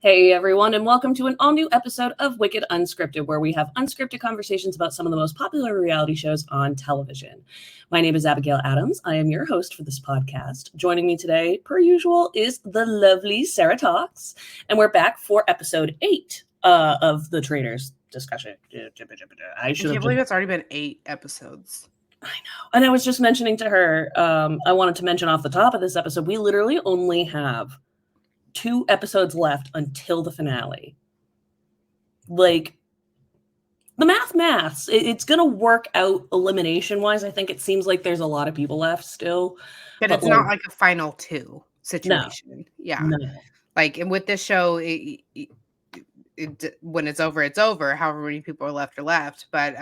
Hey everyone, and welcome to an all-new episode of Wicked Unscripted, where we have unscripted conversations about some of the most popular reality shows on television. My name is Abigail Adams. I am your host for this podcast. Joining me today, per usual, is the lovely Sarah Talks, and we're back for episode 8 of the Traitors discussion. I can't believe it's already been 8 episodes. I know. And I was just mentioning to her, I wanted to mention off the top of this episode, we literally only have 2 episodes left until the finale. Like, the maths. It's going to work out elimination-wise. I think it seems like there's a lot of people left still. But it's not like a final 2 situation. No, yeah. No. Like, and with this show, when it's over, it's over. However many people are left. But,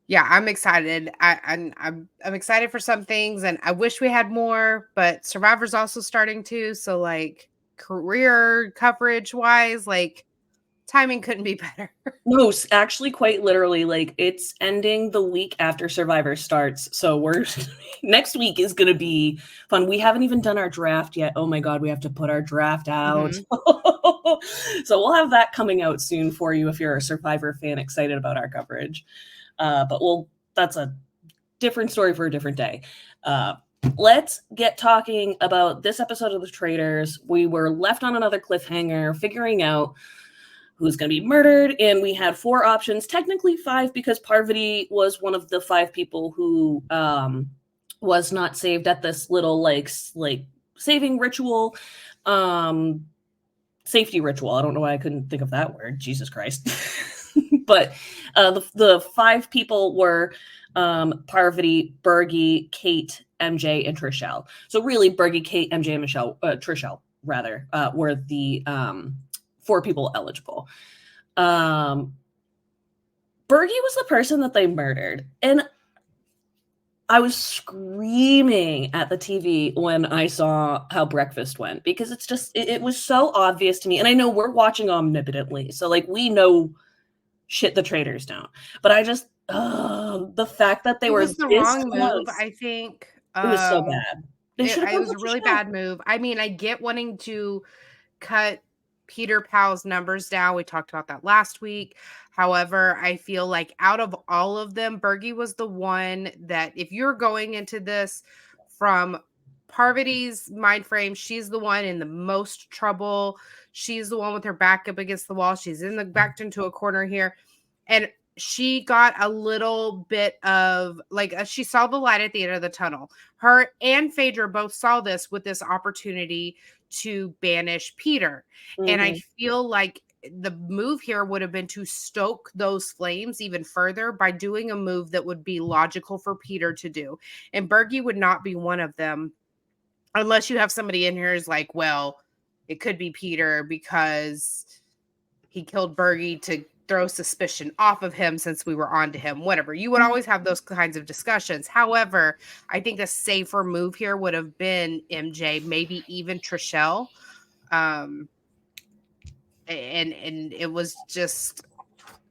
yeah, I'm excited. I'm excited for some things, and I wish we had more. But Survivor's also starting to, so like career coverage wise, like timing couldn't be better. No, actually, quite literally, like it's ending the week after Survivor starts. So we're next week is going to be fun. We haven't even done our draft yet. Oh my God, we have to put our draft out. Mm-hmm. So we'll have that coming out soon for you if you're a Survivor fan excited about our coverage. But that's a different story for a different day. Let's get talking about this episode of The Traitors. We were left on another cliffhanger, figuring out who's going to be murdered, and we had 4 options, technically 5, because Parvati was one of the 5 people who was not saved at this little like saving ritual, safety ritual. I don't know why I couldn't think of that word. Jesus Christ. But the 5 people were Parvati, Bergie, Kate, MJ, and Trishelle. So really, Bergie, Kate, MJ, and Trishelle, rather, were the 4 people eligible. Bergie was the person that they murdered. And I was screaming at the TV when I saw how breakfast went, because it's just, it was so obvious to me. And I know we're watching omnipotently, so like we know shit the Traitors don't. But I just, the fact that they were the wrong move, I think. It was so bad. It was a really bad move. I mean, I get wanting to cut Peter Powell's numbers down. We talked about that last week. However, I feel like out of all of them, Bergie was the one that, if you're going into this from Parvati's mind frame, she's the one in the most trouble. She's the one with her back up against the wall. She's backed into a corner here. And she got a little bit of she saw the light at the end of the tunnel. Her and Phaedra both saw this with this opportunity to banish Peter. Mm-hmm. And I feel like the move here would have been to stoke those flames even further by doing a move that would be logical for Peter to do. And Bergie would not be one of them, unless you have somebody in here who's like, well, it could be Peter because he killed Bergie to throw suspicion off of him since we were on to him, whatever. You would always have those kinds of discussions. However, I think a safer move here would have been MJ, maybe even Trishelle. And it was just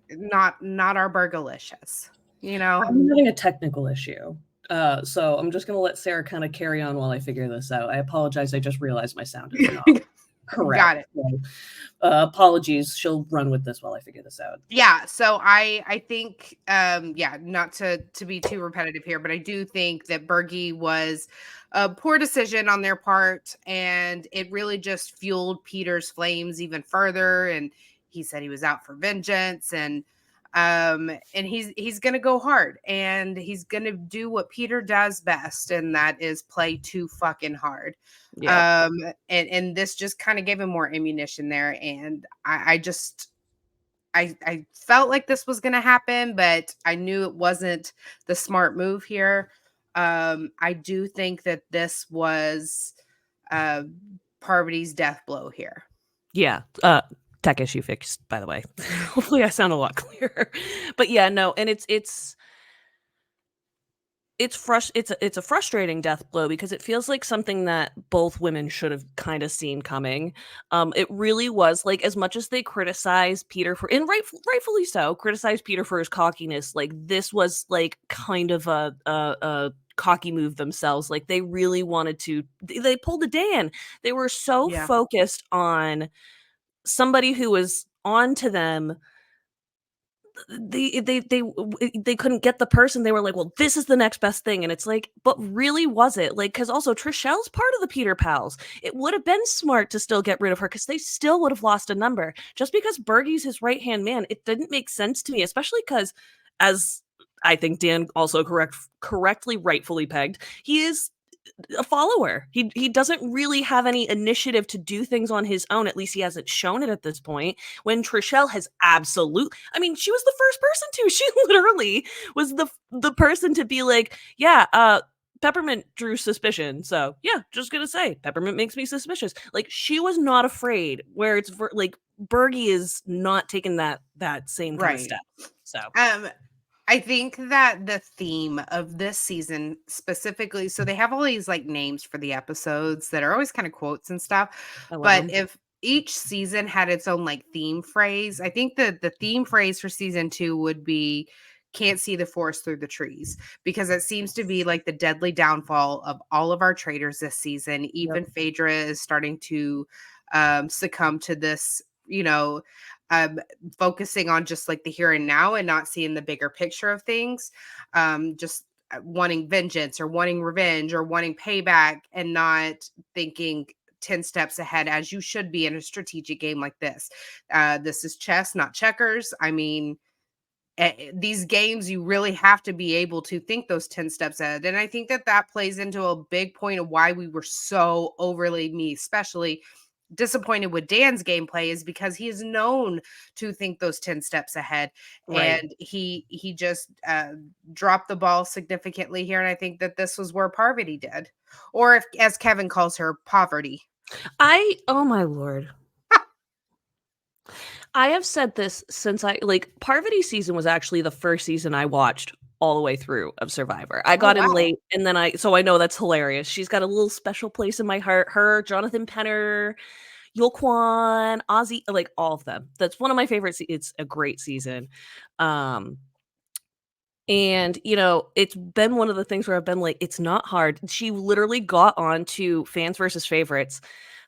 not our Burgalicious, you know? I'm having a technical issue. So I'm just going to let Sarah kind of carry on while I figure this out. I apologize. I just realized my sound is not correct. Got it. So, apologies. She'll run with this while I figure this out. Yeah. So I think, not to be too repetitive here, but I do think that Bergie was a poor decision on their part, and it really just fueled Peter's flames even further. And he said he was out for vengeance, and he's going to go hard, and he's going to do what Peter does best. And that is play too fucking hard. Yeah. And this just kind of gave him more ammunition there. And I felt like this was going to happen, but I knew it wasn't the smart move here. I do think that this was, Parvati's death blow here. Yeah. Tech issue fixed, by the way. Hopefully I sound a lot clearer. But yeah, no, and it's a frustrating death blow, because it feels like something that both women should have kind of seen coming. It really was, like, as much as they criticize Peter for, and rightfully so, criticize Peter for his cockiness, like this was like kind of a cocky move themselves. Like they really wanted to, they pulled a Dan. They were so Yeah. focused on somebody who was on to them. They couldn't get the person. They were like, well, this is the next best thing. And it's like, but really was it? Like, because also Trichelle's part of the Peter Pals. It would have been smart to still get rid of her because they still would have lost a number. Just because Bergie's his right-hand man, it didn't make sense to me, especially because, as I think Dan also correctly, rightfully pegged, he is a follower. He doesn't really have any initiative to do things on his own. At least he hasn't shown it at this point. When Trishelle has absolute, I mean, she was the first person to. She literally was the person to be like, yeah, Peppermint drew suspicion. So yeah, just gonna say Peppermint makes me suspicious. Like she was not afraid. Where it's like Bergie is not taking that same kind of step. So I think that the theme of this season specifically, so they have all these like names for the episodes that are always kind of quotes and stuff. But if each season had its own like theme phrase, I think that the theme phrase for season 2 would be "Can't see the forest through the trees," because it seems to be like the deadly downfall of all of our traitors this season. Even Phaedra is starting to succumb to this, focusing on just like the here and now and not seeing the bigger picture of things, just wanting vengeance or wanting revenge or wanting payback and not thinking 10 steps ahead, as you should be in a strategic game like this. This is chess, not checkers. I mean, these games, you really have to be able to think those 10 steps ahead. And I think that that plays into a big point of why we were so overly, me especially, disappointed with Dan's gameplay, is because he is known to think those 10 steps ahead. right. And he just dropped the ball significantly here. And I think that this was where Parvati did, or if, as Kevin calls her, poverty. Oh my Lord. I have said this since Parvati season was actually the first season I watched all the way through of Survivor. I got in late, and then so I know that's hilarious. She's got a little special place in my heart. Her, Jonathan Penner, Yul Kwan, Ozzy, like all of them. That's one of my favorites. It's a great season. And it's been one of the things where I've been like, it's not hard. She literally got on to Fans versus Favorites.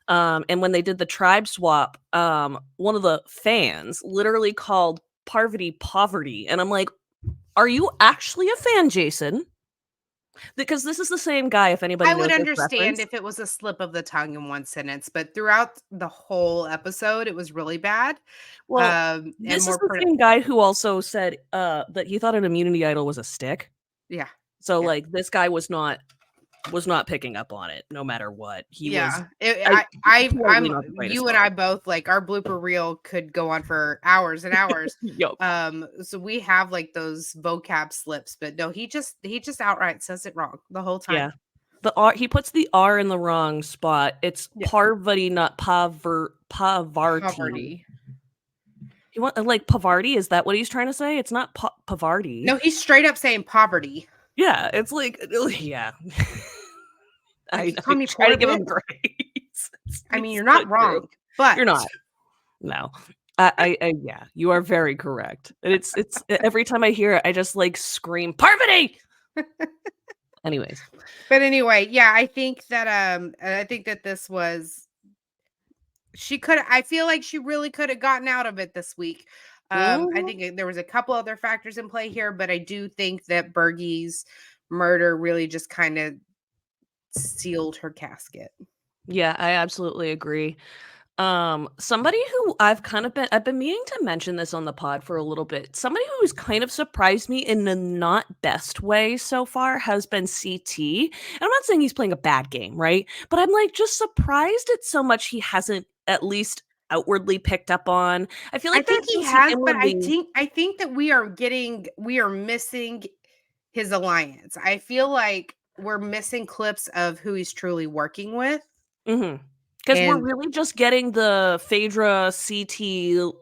And when they did the tribe swap, one of the fans literally called Parvati poverty. And I'm like, are you actually a fan, Jason? Because this is the same guy, if anybody knows. I would understand if it was a slip of the tongue in one sentence, but throughout the whole episode, it was really bad. Well, this is the same guy who also said that he thought an immunity idol was a stick. Yeah. So like this guy was not picking up on it no matter what. He was you and I both, like, our blooper reel could go on for hours and hours. So we have like those vocab slips, but no, he just outright says it wrong the whole time. Yeah. The R, he puts the R in the wrong spot. It's Parvati, not Pavarti. You want like Pavarti? Is that what he's trying to say? It's not Pavarti. No, he's straight up saying poverty. Yeah, it's like, yeah. I try to give him grace. I mean, you're not wrong, but you're not. No. Yeah, you are very correct. And it's every time I hear it, I just like scream, Parvati! Anyways. But anyway, yeah, I think that this was, I feel like she really could have gotten out of it this week. I think there was a couple other factors in play here, but I do think that Bergie's murder really just kind of sealed her casket. Yeah, I absolutely agree. Somebody who I've been meaning to mention this on the pod for a little bit. Somebody who's kind of surprised me in the not best way so far has been CT. And I'm not saying he's playing a bad game, right? But I'm like just surprised at so much he hasn't at least outwardly picked up on. I feel like I think he has, but I think that we are missing his alliance. I feel like we're missing clips of who he's truly working with. Mm-hmm. Because we're really just getting the Phaedra CT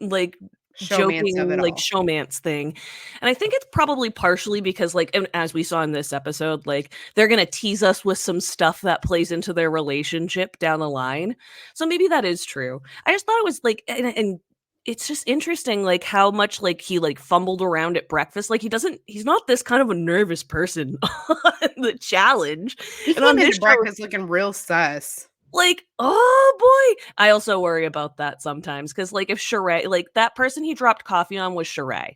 like joking like showmance thing. And I think it's probably partially because like, as we saw in this episode, like they're gonna tease us with some stuff that plays into their relationship down the line. So maybe that is true. I just thought it was like, and it's just interesting, like, how much, like, he, like, fumbled around at breakfast. Like, he's not this kind of a nervous person on the challenge. He And on came this into show, breakfast looking real sus. like, oh boy. I also worry about that sometimes because, like, if Sheree, like, that person he dropped coffee on was Sheree.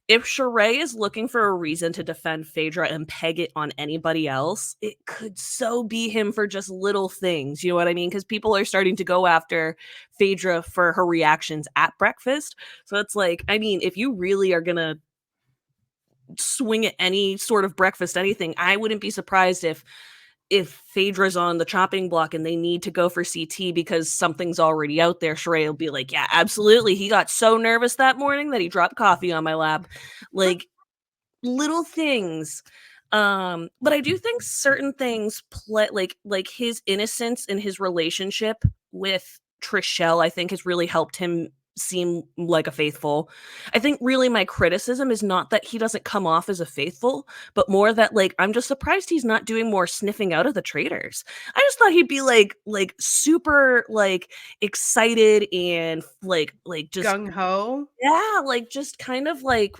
If Sheree is looking for a reason to defend Phaedra and peg it on anybody else, it could so be him for just little things. You know what I mean? Because people are starting to go after Phaedra for her reactions at breakfast. So it's like, I mean, if you really are going to swing at any sort of breakfast, anything, I wouldn't be surprised if Phaedra's on the chopping block and they need to go for CT because something's already out there, Sheree will be like, yeah, absolutely. He got so nervous that morning that he dropped coffee on my lap. Like, little things. But I do think certain things play, like his innocence in his relationship with Trishelle, I think has really helped him seem like a faithful. I think really my criticism is not that he doesn't come off as a faithful, but more that, like, I'm just surprised he's not doing more sniffing out of the traitors. I just thought he'd be like super like excited and like just Gung ho. yeah, like just kind of like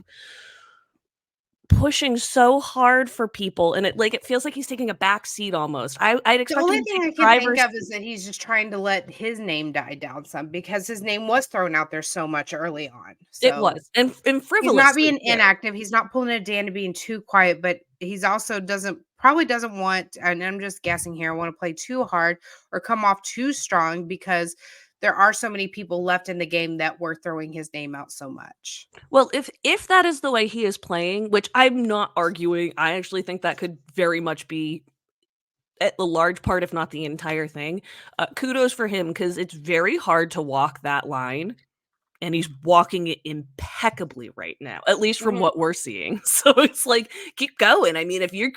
pushing so hard for people, and it feels like he's taking a back seat almost. I'd The expect only him to thing take I can think driver's of is that he's just trying to let his name die down some because his name was thrown out there so much early on. it So was, and he's not frivolously being too. inactive. He's not pulling a Dan to being too quiet, but he's also doesn't want, and I'm just guessing here, want to play too hard or come off too strong because there are so many people left in the game that were throwing his name out so much. Well, if that is the way he is playing, which I'm not arguing, I actually think that could very much be at the large part, if not the entire thing. Kudos for him because it's very hard to walk that line, and he's walking it impeccably right now, at least from Mhm. what we're seeing. So it's like, keep going. I mean, if you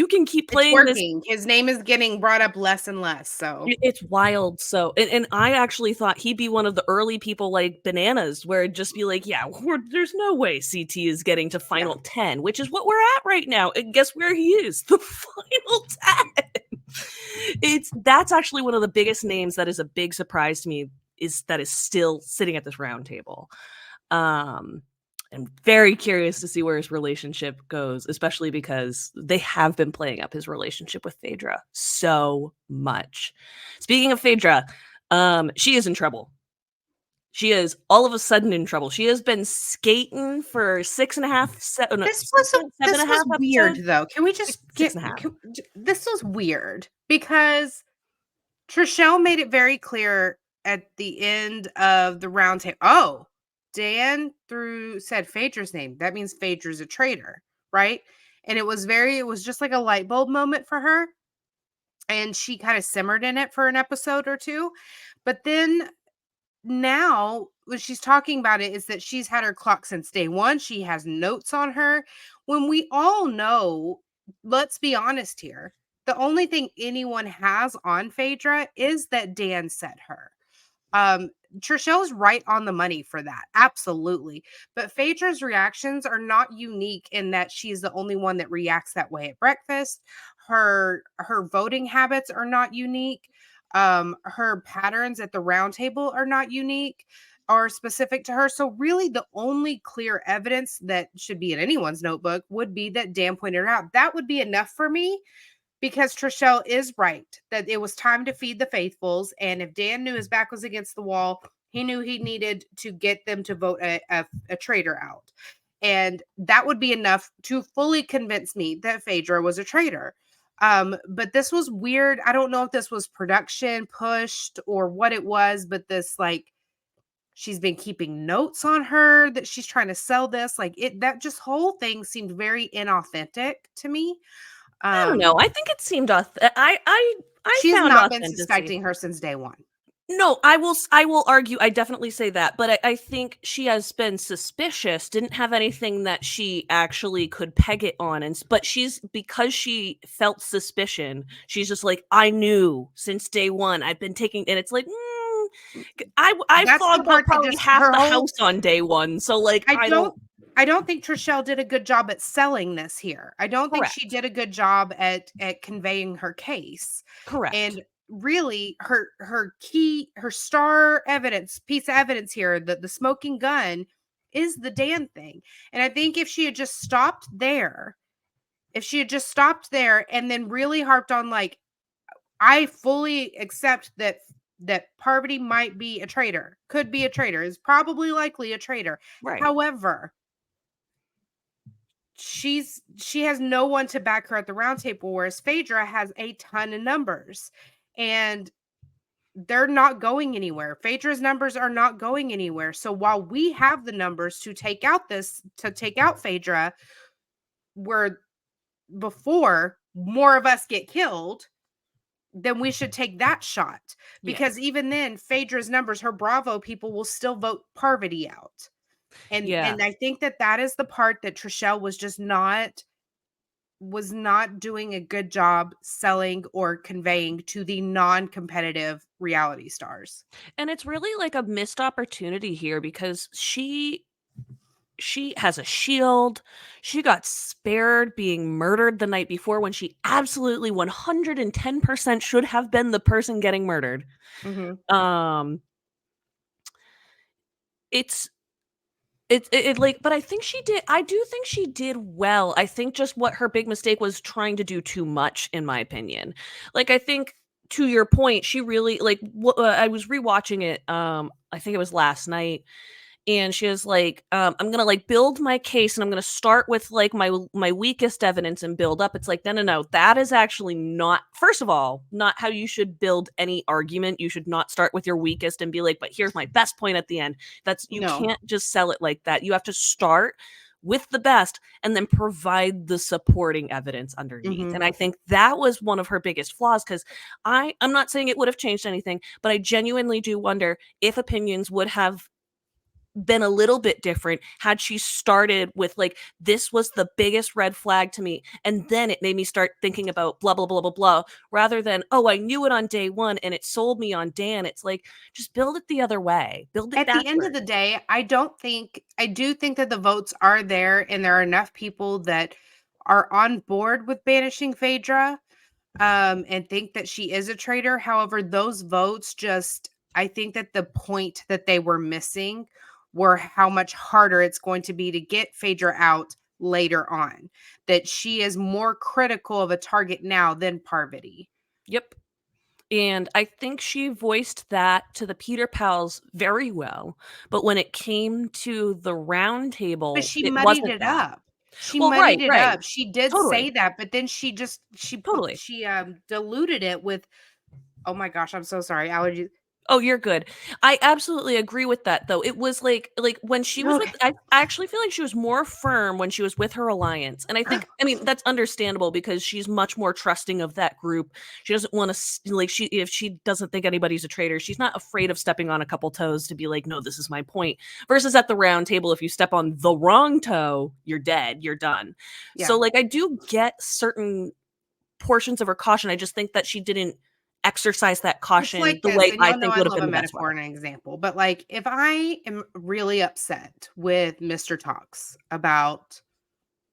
can keep It's playing this, working. His name is getting brought up less and less. So it's wild. So, and I actually thought he'd be one of the early people like Bananas, where it'd just be like, yeah, there's no way CT is getting to yeah. final 10, which is what we're at right now. And guess where he is? The final 10. That's actually one of the biggest names that is a big surprise to me, is that is still sitting at this round table. I'm very curious to see where his relationship goes, especially because they have been playing up his relationship with Phaedra so much. Speaking of Phaedra, she is in trouble. She is all of a sudden in trouble. She has been skating for 6.5, no, This was seven and this a half was weird episodes. though. Can we Six, just six get and a half. this was weird because Trishelle made it very clear at the end of the round table. Oh, Dan said Phaedra's name. That means Phaedra's a traitor, right? And it was just like a light bulb moment for her. And she kind of simmered in it for an episode or two. But then now when she's talking about it is that she's had her clock since day one. She has notes on her. When we all know, let's be honest here, the only thing anyone has on Phaedra is that Dan set her. Trishelle's right on the money for that. Absolutely. But Phaedra's reactions are not unique in that she's the only one that reacts that way at breakfast. Her voting habits are not unique. Her patterns at the round table are not unique or specific to her. So really the only clear evidence that should be in anyone's notebook would be that Dan pointed out. That would be enough for me because Trishelle is right that it was time to feed the faithfuls. And if Dan knew his back was against the wall, he knew he needed to get them to vote a traitor out. And that would be enough to fully convince me that Phaedra was a traitor. But this was weird. I don't know if this was production pushed or what it was, but this like she's been keeping notes on her that she's trying to sell this. Like it that just whole thing seemed very inauthentic to me. I don't know. I think it seemed I She's found not been authenticity. suspecting her since day one. No, I will argue, I definitely say that, but I think she has been suspicious, didn't have anything that she actually could peg it on, but because she felt suspicion, she's just like, I knew since day one, I've been taking, and it's like, I That's the fogged out part that probably just half her the whole house on day one, so like, I I don't don't. I don't think Trishelle did a good job at selling this here. I don't think she Correct. did a good job at conveying her case. Correct. And really her star evidence, piece of evidence here, the smoking gun is the Dan thing. And I think if she had just stopped there, and then really harped on, like, I fully accept that Parvati might be a traitor, could be a traitor, is probably likely a traitor. Right. However, she has no one to back her at the round table, whereas Phaedra has a ton of numbers, and they're not going anywhere. Phaedra's numbers are not going anywhere. So while we have the numbers to take out Phaedra, where before more of us get killed, then we should take that shot. Because even then, Phaedra's numbers, her Bravo people will still vote Parvati out. And I think that is the part that Trishelle was not doing a good job selling or conveying to the non-competitive reality stars. And it's really like a missed opportunity here because she has a shield. She got spared being murdered the night before when she absolutely 110% should have been the person getting murdered. Mm-hmm. It like, but I think I do think she did well. I think just what her big mistake was trying to do too much, in my opinion. Like, I think to your point, she really like, I was rewatching it. I think it was last night, and she was like, I'm gonna like build my case and I'm gonna start with like my weakest evidence and build up. It's like, no, that is actually not, first of all, not how you should build any argument. You should not start with your weakest and be like, but here's my best point at the end. You can't just sell it like that. You have to start with the best and then provide the supporting evidence underneath. Mm-hmm. And I think that was one of her biggest flaws, because I'm not saying it would have changed anything, but I genuinely do wonder if opinions would have been a little bit different had she started with like, this was the biggest red flag to me, and then it made me start thinking about blah blah blah blah blah, rather than, oh, I knew it on day one and it sold me on Dan. It's like, just build it the other way, build it At backward. the end of the day, I do think that the votes are there, and there are enough people that are on board with banishing Phaedra, and think that she is a traitor. However, those votes I think that the point that they were missing were how much harder it's going to be to get Phaedra out later on. That she is more critical of a target now than Parvati. Yep. And I think she voiced that to the Peter Pals very well. But when it came to the round table, But she it muddied wasn't it that. up. She Well, muddied it right. up. She did Totally. say that, but then she Totally. diluted it with, oh my gosh, I'm so sorry, allergies. Oh, you're good. I absolutely agree with that, though. It was like when she was with, I actually feel like she was more firm when she was with her alliance. And I mean, that's understandable because she's much more trusting of that group. She doesn't want to, like, if she doesn't think anybody's a traitor, she's not afraid of stepping on a couple toes to be like, no, this is my point. Versus at the round table, if you step on the wrong toe, you're dead, you're done. Yeah. So, like, I do get certain portions of her caution. I just think that she didn't exercise that caution Like the this, way and I y'all know think I would have love been a the best way. metaphor and an example, but like if I am really upset with Mr. Talks about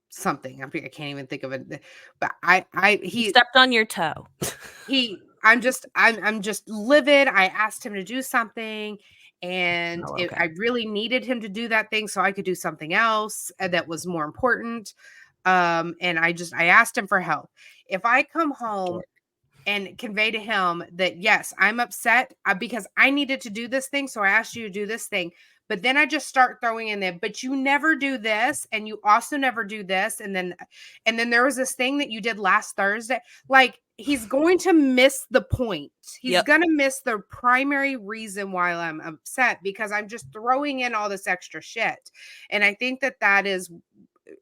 something, I can't even think of it, but He stepped on your toe. I'm just livid. I asked him to do something, and Oh, okay. I really needed him to do that thing so I could do something else that was more important. And I asked him for help. If I come home and convey to him that, yes, I'm upset because I needed to do this thing, so I asked you to do this thing. But then I just start throwing in there, but you never do this, and you also never do this, and then there was this thing that you did last Thursday. Like, he's going to miss the point. He's going to miss the primary reason why I'm upset, because I'm just throwing in all this extra shit. And I think that is,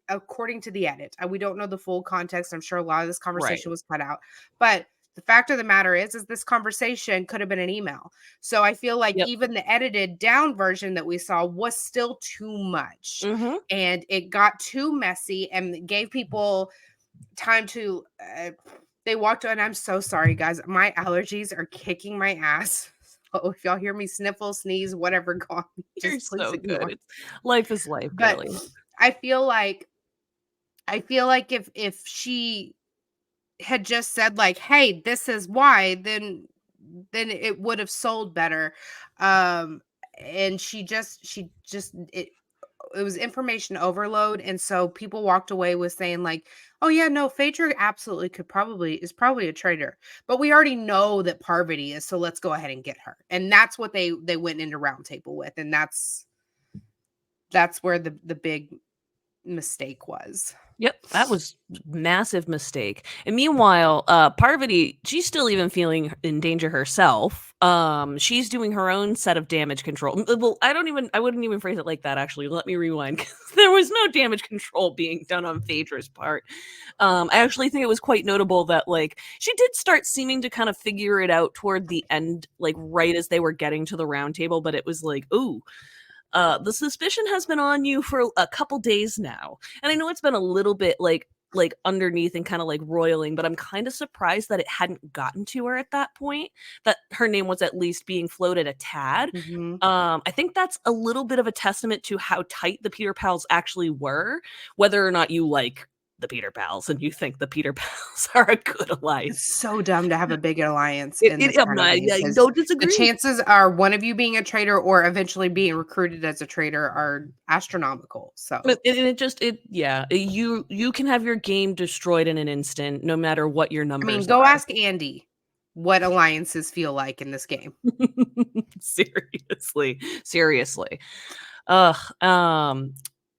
according to the edit, we don't know the full context. I'm sure a lot of this conversation was cut out, but the fact of the matter is this conversation could have been an email. So I feel like even the edited down version that we saw was still too much. Mm-hmm. And it got too messy and gave people time to, they walked on. I'm so sorry, guys. My allergies are kicking my ass. So if y'all hear me sniffle, sneeze, whatever, go on, just please ignore. Life is life, but really. I feel like if she had just said like, hey, this is why, then then it would have sold better. And it was information overload, and so people walked away with saying like, "Oh yeah, no, Phaedra absolutely is probably a traitor, but we already know that Parvati is, so let's go ahead and get her." And that's what they went into roundtable with, and that's where the big mistake was. Yep, that was massive mistake. And meanwhile, Parvati, she's still even feeling in danger herself. She's doing her own set of damage control. Well, I wouldn't even phrase it like that, actually. Let me rewind, 'cause there was no damage control being done on Phaedra's part. I actually think it was quite notable that, like, she did start seeming to kind of figure it out toward the end, like, right as they were getting to the round table, but it was like, ooh, the suspicion has been on you for a couple days now. And I know it's been a little bit like underneath and kind of like roiling, but I'm kind of surprised that it hadn't gotten to her at that point, that her name was at least being floated a tad. Mm-hmm. I think that's a little bit of a testament to how tight the Peter Pals actually were, whether or not you like the Peter Pals and you think the Peter Pals are a good alliance. It's so dumb to have a big alliance in this kind of thing, I 'cause don't the disagree. chances are one of you being a traitor or eventually being recruited as a traitor are astronomical. So But you can have your game destroyed in an instant, no matter what your I mean, numbers go are. ask Andy what alliances feel like in this game. Seriously. Ugh.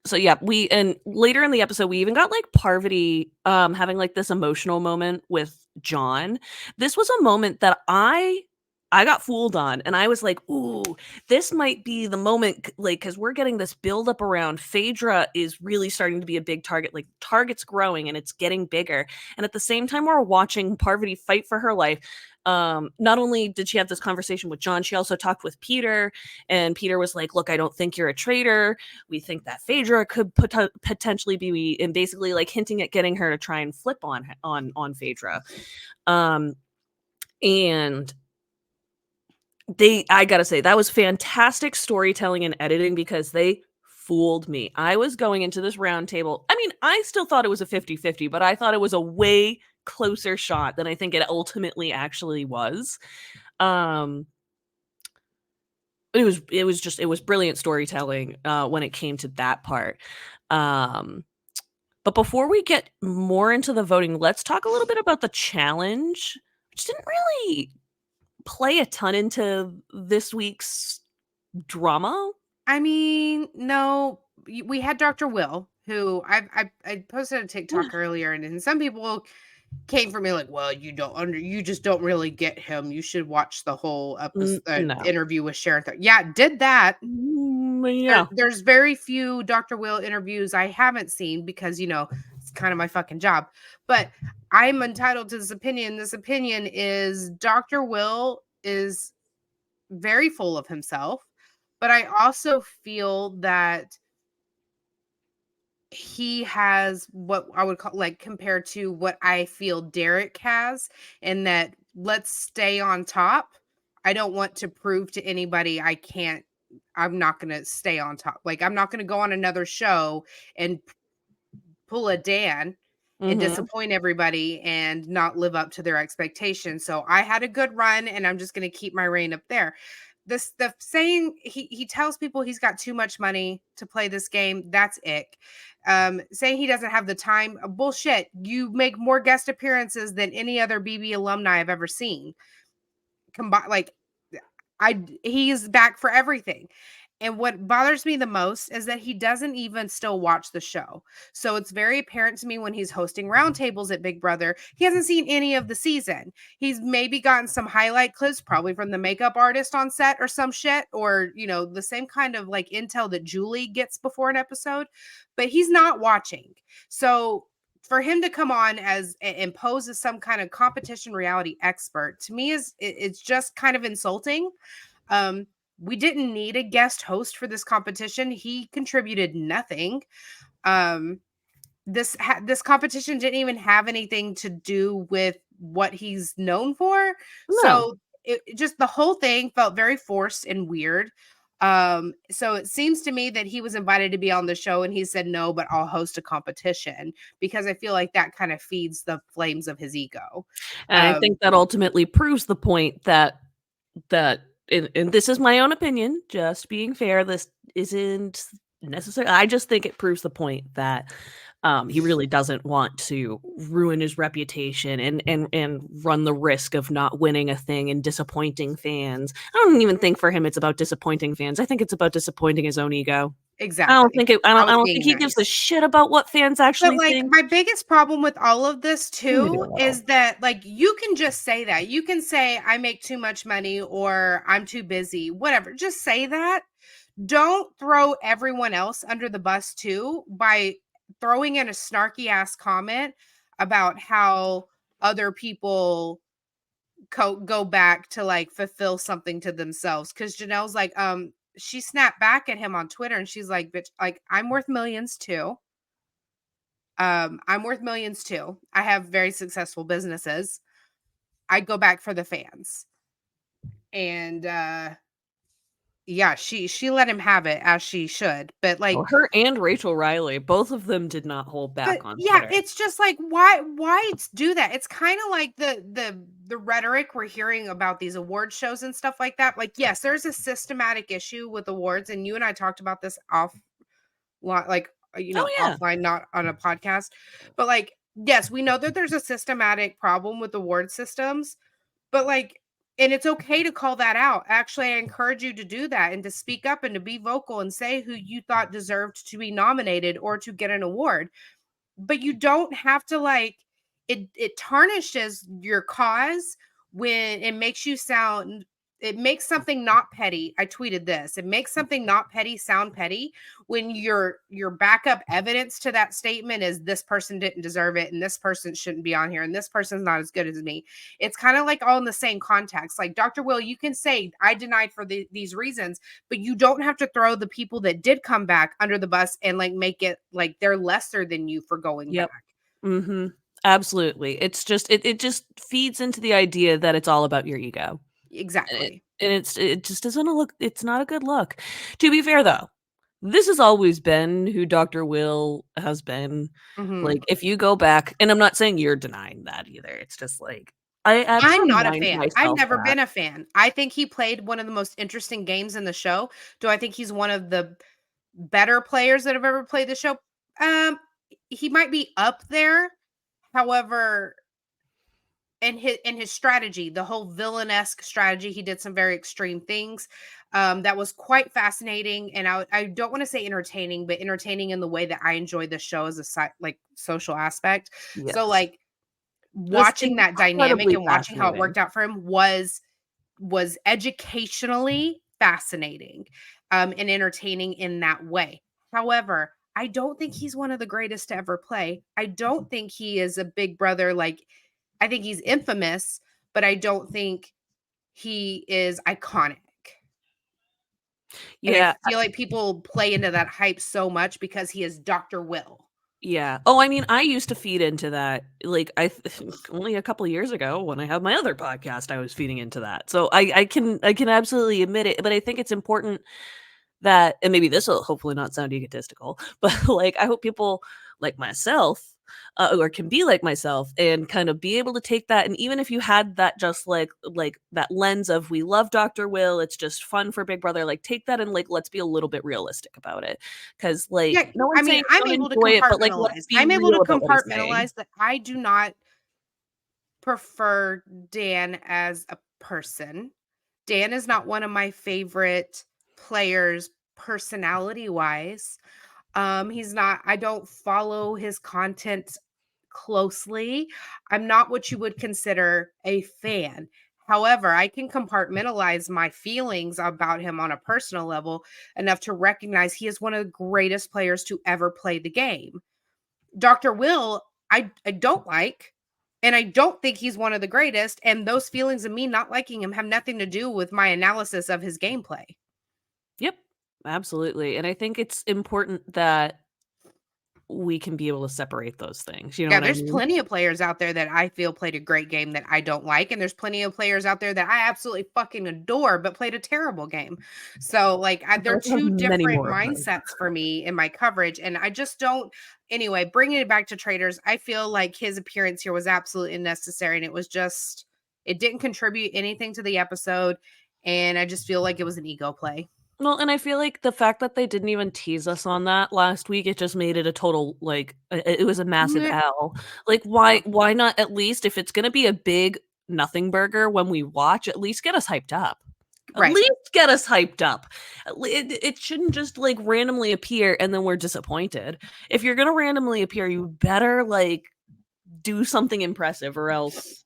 So yeah, and later in the episode, we even got like Parvati having like this emotional moment with John. This was a moment that I got fooled on, and I was like, ooh, this might be the moment, like, because we're getting this build up around Phaedra is really starting to be a big target. Like, target's growing and it's getting bigger. And at the same time, we're watching Parvati fight for her life. Not only did she have this conversation with John, she also talked with Peter, and Peter was like, look, I don't think you're a traitor. We think that Phaedra could potentially be, and basically like hinting at getting her to try and flip on Phaedra. And I gotta say, that was fantastic storytelling and editing, because they fooled me. I was going into this roundtable. I mean, I still thought it was a 50-50, but I thought it was a way closer shot than I think it ultimately actually was. It was brilliant storytelling when it came to that part. But before we get more into the voting, let's talk a little bit about the challenge, which didn't really play a ton into this week's drama. I mean, no, we had Dr. Will, who I posted a TikTok earlier, and some people came for me like, well, you just don't really get him. You should watch the whole episode No. interview with Sharon. Yeah, did that. Yeah. There's very few Dr. Will interviews I haven't seen because, it's kind of my fucking job. But I'm entitled to this opinion. This opinion is Dr. Will is very full of himself, but I also feel that he has what I would call, like, compared to what I feel Derek has, and that let's stay on top. I don't want to prove to anybody I'm not going to stay on top. Like, I'm not going to go on another show and pull a Dan and Mhm. disappoint everybody and not live up to their expectations. So I had a good run, and I'm just going to keep my reign up there. The saying, he tells people he's got too much money to play this game. That's ick. Saying he doesn't have the time, bullshit. You make more guest appearances than any other BB alumni I've ever seen. Combine, like, he's back for everything. And what bothers me the most is that he doesn't even still watch the show. So it's very apparent to me when he's hosting roundtables at Big Brother, he hasn't seen any of the season. He's maybe gotten some highlight clips, probably from the makeup artist on set or some shit, or, the same kind of like intel that Julie gets before an episode, but he's not watching. So for him to come on and pose as some kind of competition reality expert, to me it's just kind of insulting. We didn't need a guest host for this competition. He contributed nothing. This competition didn't even have anything to do with what he's known for. No. So just the whole thing felt very forced and weird. So it seems to me that he was invited to be on the show and he said no, but I'll host a competition, because I feel like that kind of feeds the flames of his ego. And I think that ultimately proves the point that that, and this is my own opinion, just being fair, this isn't necessary. I just think it proves the point that he really doesn't want to ruin his reputation and run the risk of not winning a thing and disappointing fans. I don't even think for him it's about disappointing fans. I think it's about disappointing his own ego. Exactly. I was don't think being he gives a nice. shit about what fans But, actually like, think. my biggest problem with all of this Maybe too a little. is that, like, you can just say that. You can say, "I make too much money," or "I'm too busy," whatever. Just say that. Don't throw everyone else under the bus too by throwing in a snarky ass comment about how other people go back to like fulfill something to themselves. Because Janelle's like, she snapped back at him on Twitter and she's like, bitch, like, I'm worth millions too. I'm worth millions too. I have very successful businesses. I'd go back for the fans. And yeah, she let him have it as she should. But Oh, like, her and Rachel Riley, both of them did not hold but back on yeah, Twitter. it's just like, why do that? It's kind of like the rhetoric we're hearing about these award shows and stuff like that. Like, yes, there's a systematic issue with awards, and you and I talked about this like Oh yeah. offline, not on a podcast. But like, yes, we know that there's a systematic problem with award systems, but like, and it's okay to call that out. Actually, I encourage you to do that and to speak up and to be vocal and say who you thought deserved to be nominated or to get an award. But you don't have to like, it tarnishes your cause when it makes you sound, it makes something not petty. I tweeted this. It makes something not petty sound petty when your backup evidence to that statement is this person didn't deserve it and this person shouldn't be on here and this person's not as good as me. It's kind of like all in the same context. Like, Dr. Will, you can say I denied for these reasons, but you don't have to throw the people that did come back under the bus and like make it like they're lesser than you for going Yep. back. Mhm. Absolutely. It's just it just feeds into the idea that it's all about your ego. Exactly. And it just doesn't look, it's not a good look. To be fair though, this has always been who Dr. Will has been. Mhm. Like if you go back, and I'm not saying you're denying that either. It's just like I have to I'm not a remind fan. I've myself never that. been a fan. I think he played one of the most interesting games in the show. Do I think he's one of the better players that have ever played the show? Um, he might be up there. However, in his strategy, the whole villain-esque strategy, he did some very extreme things. That was quite fascinating, and I don't want to say entertaining, but entertaining in the way that I enjoy the show as a like social aspect. So Yes. like This watching that dynamic incredibly and watching how it fascinating. worked out for him was educationally fascinating, and entertaining in that way. However, I don't think he's one of the greatest to ever play. I don't think he is a big brother. Like, I think he's infamous, but I don't think he is iconic. And I Yeah. feel like people play into that hype so much because he is Dr. Will. Yeah. Oh, I mean, I used to feed into that. Like, only a couple of years ago when I had my other podcast, I was feeding into that. So I can absolutely admit it. But I think it's important that, and maybe this will hopefully not sound egotistical, but like I hope people like myself, or can be like myself and kind of be able to take that. And even if you had that, just like that lens of we love Dr. Will, it's just fun for Big Brother, like take that and like let's be a little bit realistic about it. Because like Yeah, no I one's mean, saying I'm don't able to enjoy it, but like let's compartmentalize. be I'm able to real about what he's saying. compartmentalize that I do not prefer Dan as a person. Dan is not one of my favorite players personality wise. He's not, I don't follow his content closely. I'm not what you would consider a fan. However, I can compartmentalize my feelings about him on a personal level enough to recognize he is one of the greatest players to ever play the game. Dr. Will, I don't like, and I don't think he's one of the greatest. And those feelings of me not liking him have nothing to do with my analysis of his gameplay. Yep, absolutely. And I think it's important that we can be able to separate those things. You know Yeah, what I there's mean? plenty of players out there that I feel played a great game that I don't like, and there's plenty of players out there that I absolutely fucking adore but played a terrible game. So, like, I they're have two many different more of those. mindsets for me in my coverage, and I just don't. Anyway, bringing it back to Traitors, I feel like his appearance here was absolutely unnecessary, and it was just it didn't contribute anything to the episode, And I just feel like it was an ego play. Well, and I feel like the fact that they didn't even tease us on that last week, it just made it a total, like, it was a massive Meh. L. Like, Yeah. why not at least, if it's gonna be a big nothing burger when we watch, at least get us hyped up. At Right. least get us hyped up. It shouldn't just, like, randomly appear and then we're disappointed. If you're gonna randomly appear, you better, like, do something impressive, or else,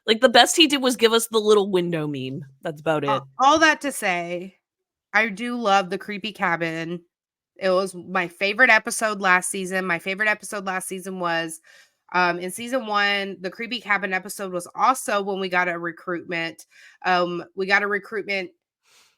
like, the best he did was give us the little window meme. That's about it. All that to say, I do love the creepy cabin. It was my favorite episode last season. My favorite episode last season was in season 1. The creepy cabin episode was also when we got a recruitment. We got a recruitment.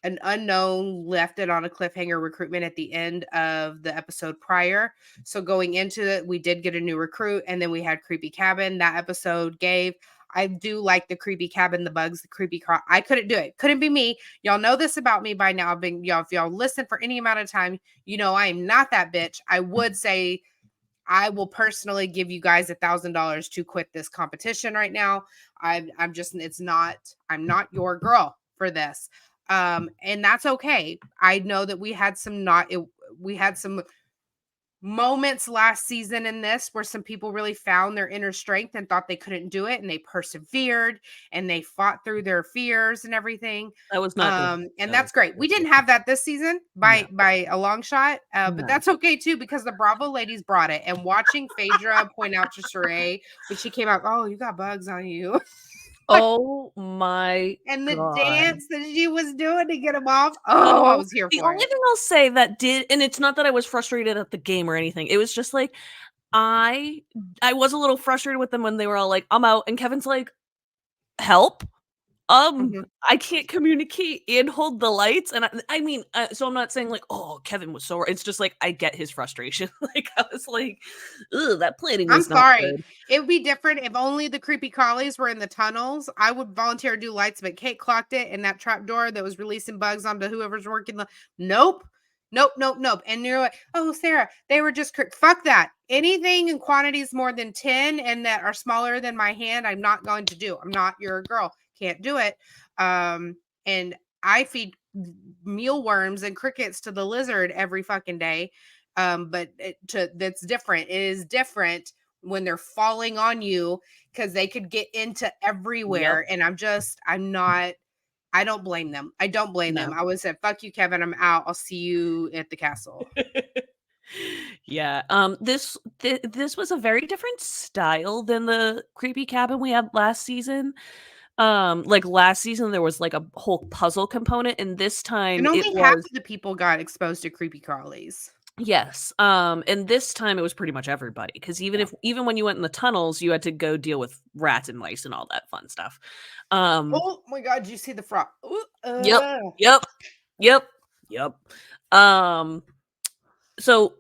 An unknown left it on a cliffhanger recruitment at the end of the episode prior. So going into it, we did get a new recruit, and then we had creepy cabin. That episode gave. I do like the creepy cabin, the bugs, the creepy car. I couldn't do it. Couldn't be me. Y'all know this about me by now. I've been y'all. If y'all listen for any amount of time, you know I am not that bitch. I would say I will personally give you guys $1,000 to quit this competition right now. I'm just, it's not, I'm not your girl for this. And that's okay. I know that we had some we had some moments last season in this where some people really found their inner strength and thought they couldn't do it, and they persevered and they fought through their fears and everything. That was not this And that that's was great. We didn't have that this season No. by a long shot, but No. that's okay too, because the Bravo ladies brought it. And watching Phaedra point out to Sheree when she came out, oh, you got bugs on you. Oh my And the god. dance that she was doing to get them off. Oh, I was here The for only it. thing I'll say that did, and it's not that I was frustrated at the game or anything, it was just like, I was a little frustrated with them when they were all like, "I'm out," and Kevin's like, "Help? Mhm. I can't communicate and hold the lights," and I mean, so I'm not saying like, "Oh, Kevin was so," it's just like, I get his frustration. Like, I was like, "Ugh, that planning I'm was not sorry. good." It would be different if only the creepy crawlies were in the tunnels. I would volunteer to do lights, but Kate clocked it, and that trap door that was releasing bugs onto whoever's working the nope. Nope, nope, nope. And you're like, oh, Sarah, they were just fuck that. Anything in quantities more than 10 and that are smaller than my hand, I'm not going to do. I'm not your girl. Can't do it. And I feed mealworms and crickets to the lizard every fucking day. But that's different. It is different when they're falling on you, because they could get into Yep. everywhere. And I'm not, I don't blame them. I don't blame them. No. I would say, fuck you, Kevin. I'm out. I'll see you at the castle. Yeah, this was a very different style than the creepy cabin we had last season. Like, last season, there was, like, a whole puzzle component, and this time And it only half was, of the people got exposed to creepy crawlies. yes, and this time it was pretty much everybody, because Yeah. even when you went in the tunnels, you had to go deal with rats and mice and all that fun stuff. Um Oh my god, did you see the frog? Ooh, Yep, yep, yep, yep. Um So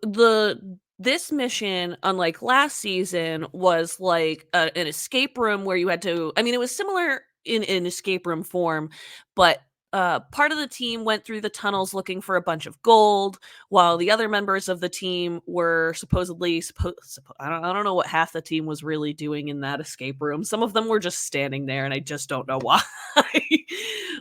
this mission, unlike last season, was like an escape room where you had to. I mean, it was similar in escape room form, but part of the team went through the tunnels looking for a bunch of gold, while the other members of the team were supposedly I don't know what half the team was really doing in that escape room. Some of them were just standing there, and I just don't know why.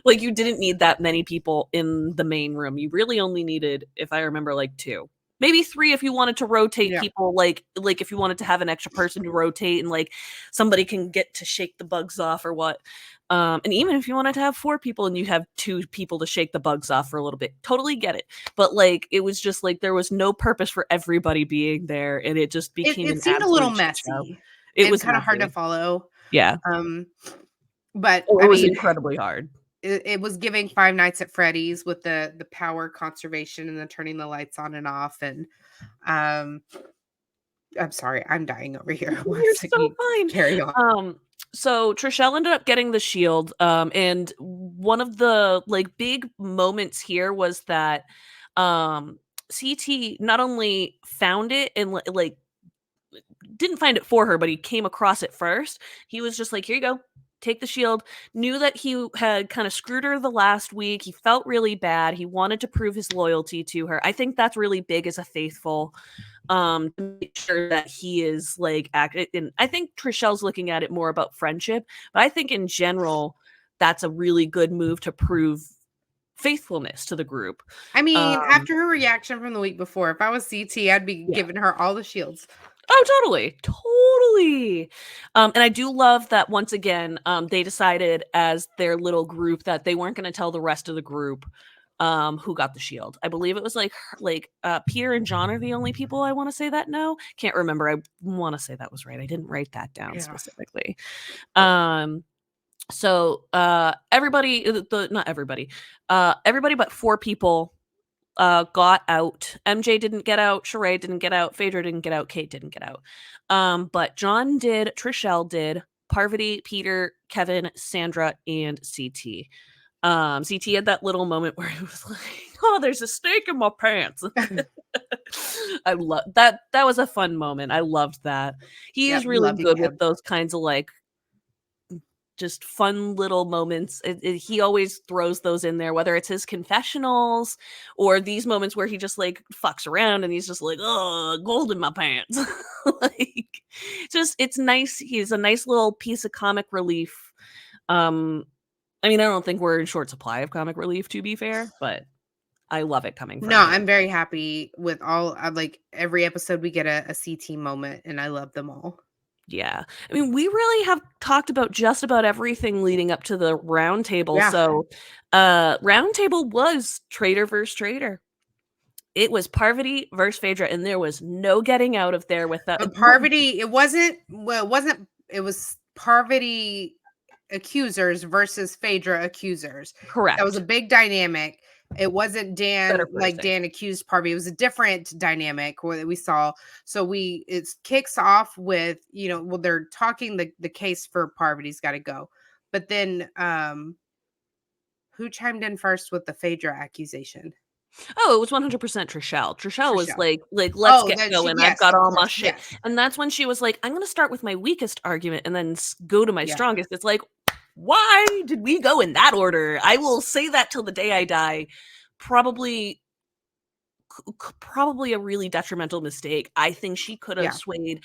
Like, you didn't need that many people in the main room. You really only needed, if I remember, like 2. Maybe 3 if you wanted to rotate Yeah. people, like, if you wanted to have an extra person to rotate and, like, somebody can get to shake the bugs off or what. And even if you wanted to have 4 people and you have 2 people to shake the bugs off for a little bit, totally get it. But, like, it was just, like, there was no purpose for everybody being there, and it just became It an seemed a little absolute shit show. messy It and was kind of hard to messy. follow. Yeah. Um, but Oh, it I was mean, incredibly hard. it was giving Five Nights at Freddy's with the power conservation and the turning the lights on and off. And um, I'm sorry, I'm dying over here. You're so fine. Carry on. So Trishelle ended up getting the shield, and one of the, like, big moments here was that, CT not only found it and, like, didn't find it for her, but he came across it first. He was just like, "Here you go. Take the shield." Knew that he had kind of screwed her the last week. He felt really bad. He wanted to prove his loyalty to her. I think that's really big as a faithful, to make sure that he is, like, and I think Trishelle's looking at it more about friendship, but I think in general that's a really good move to prove faithfulness to the group. I mean, after her reaction from the week before, if I was CT, I'd be giving her all the shields. Oh, totally. And I do love that once again, they decided as their little group that they weren't going to tell the rest of the group who got the shield. I believe it was like Peter and John are the only people I want to say that know. Can't remember. I want to say that was right. I didn't write that down specifically. So everybody, not everybody, everybody but 4 people got out. MJ didn't get out. Sheree didn't get out. Phaedra didn't get out. Kate didn't get out. But John did. Trishelle did. Parvati, Peter, Kevin, Sandra, and CT. CT had that little moment where he was like, "Oh, there's a snake in my pants." I love that. That was a fun moment. I loved that. He is really good with those kinds of like just fun little moments. He always throws those in there, whether it's his confessionals or these moments where he just like fucks around and he's just like, "Oh, gold in my pants." Like, just it's nice. He's a nice little piece of comic relief. I mean, I don't think we're in short supply of comic relief, to be fair, but I love it coming from him. I'm very happy with all like every episode we get a CT moment, and I love them all. Yeah. I mean, we really have talked about just about everything leading up to the round table. Yeah. So round table was traitor versus traitor. It was Parvati versus Phaedra, and there was no getting out of there with that. But Parvati, it was Parvati accusers versus Phaedra accusers. Correct. That was a big dynamic. It wasn't Dan, like Dan accused Parvati. It was a different dynamic that we saw. So it kicks off with, they're talking the case for Parvati's got to go. But then who chimed in first with the Phaedra accusation? Oh, it was 100% Trishelle. Trishelle was like, let's get going. I've got all my shit. Yes. And that's when she was like, I'm going to start with my weakest argument and then go to my strongest. It's like, why did we go in that order? I will say that till the day I die. Probably a really detrimental mistake. I think she could have swayed,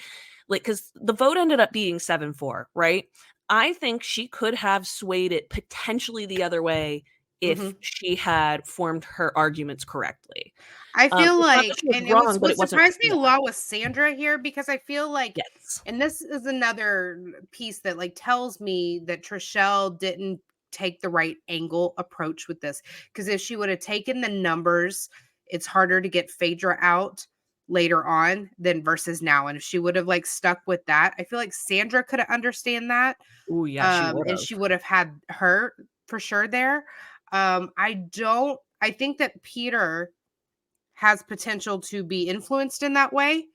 like, because the vote ended up being 7-4, right? I think she could have swayed it potentially the other way if she had formed her arguments correctly. I feel like, and what surprised me a lot with Sandra here, because I feel like, and this is another piece that like tells me that Trishelle didn't take the right angle approach with this, because if she would have taken the numbers, it's harder to get Phaedra out later on than versus now. And if she would have like stuck with that, I feel like Sandra could have understand that. Oh yeah, and she would have had her for sure there. I think that Peter has potential to be influenced in that way.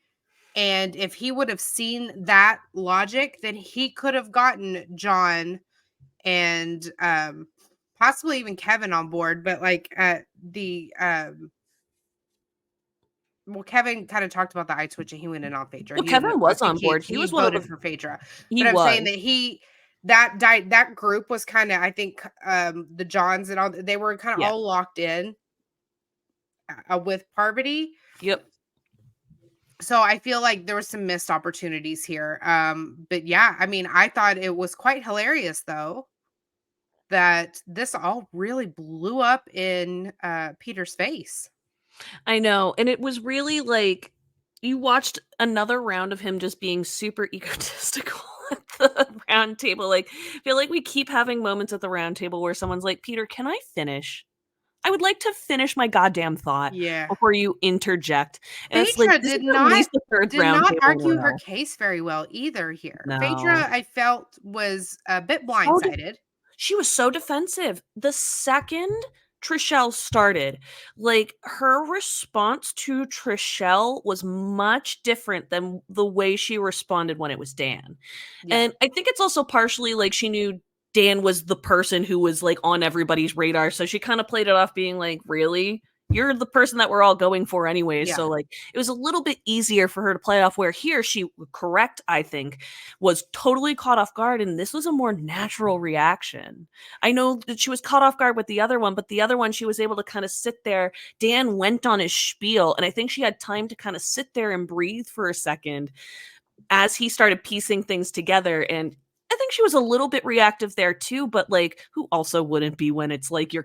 And if he would have seen that logic, then he could have gotten John and possibly even Kevin on board. But like Kevin kind of talked about the eye twitching. He went in on Phaedra. Kevin was on board. He was voted for Phaedra. But I'm saying that that group was kind of, I think the Johns and all, they were kind of all locked in with Parvati. Yep. So I feel like there were some missed opportunities here. But yeah, I mean, I thought it was quite hilarious though that this all really blew up in Peter's face. I know. And it was really like, you watched another round of him just being super egotistical at the round table. Like, I feel like we keep having moments at the round table where someone's like, Peter, can I finish? I would like to finish my goddamn thought before you interject. And Phaedra like, did not argue her case very well either here. No. Phaedra, I felt, was a bit blindsided. She was so defensive. The second Trishelle started, like, her response to Trishelle was much different than the way she responded when it was Dan. Yeah. And I think it's also partially like she knew Dan was the person who was like on everybody's radar. So she kind of played it off being like, really? You're the person that we're all going for anyways. Yeah. So like it was a little bit easier for her to play off, where here she, correct, I think, was totally caught off guard. And this was a more natural reaction. I know that she was caught off guard with the other one, but the other one, she was able to kind of sit there. Dan went on his spiel, and I think she had time to kind of sit there and breathe for a second as he started piecing things together. And I think she was a little bit reactive there too, but like who also wouldn't be when it's like your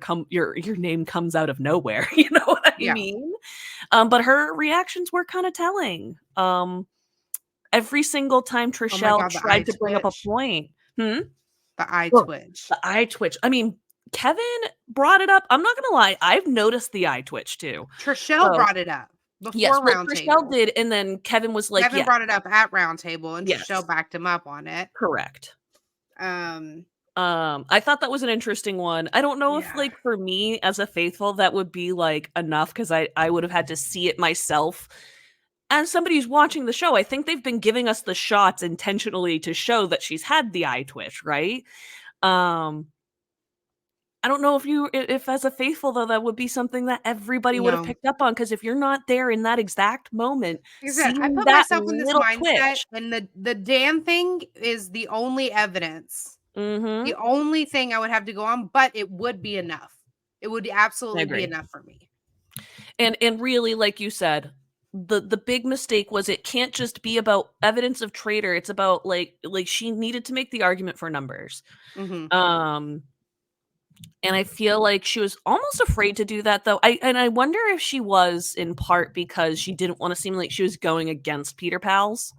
name comes out of nowhere, you know what I mean? But her reactions were kind of telling. Every single time Oh my Trishelle God, the eye tried to bring up a twitch. point. The eye Oh, twitch. the eye twitch. I mean, Kevin brought it up. I'm not gonna lie, I've noticed the eye twitch too. Trishelle So brought it up yes, before well, Roundtable. Trishelle did, and then Kevin was like, Kevin "Yeah, brought it up at Roundtable, and yes, Trishelle backed him up on it. correct." Um, I thought that was an interesting one. I don't know if, yeah. like, for me as a faithful, that would be, like, enough because I would have had to see it myself. As somebody who's watching the show, I think they've been giving us the shots intentionally to show that she's had the eye twitch, right? Um, I don't know if as a faithful, though, that would be something that everybody would have No. picked up on because if you're not there in that exact moment, Like I said, I seeing put that myself in this little mindset, twitch. and the damn thing is the only evidence. The Mhm. only thing I would have to go on, but it would be enough. It would I absolutely be agree. enough for me. And really, like you said, the big mistake was it can't just be about evidence of traitor. It's about like she needed to make the argument for numbers. Mhm. Um and I feel like she was almost afraid to do that though. I wonder if she was in part because she didn't want to seem like she was going against Peter Pals.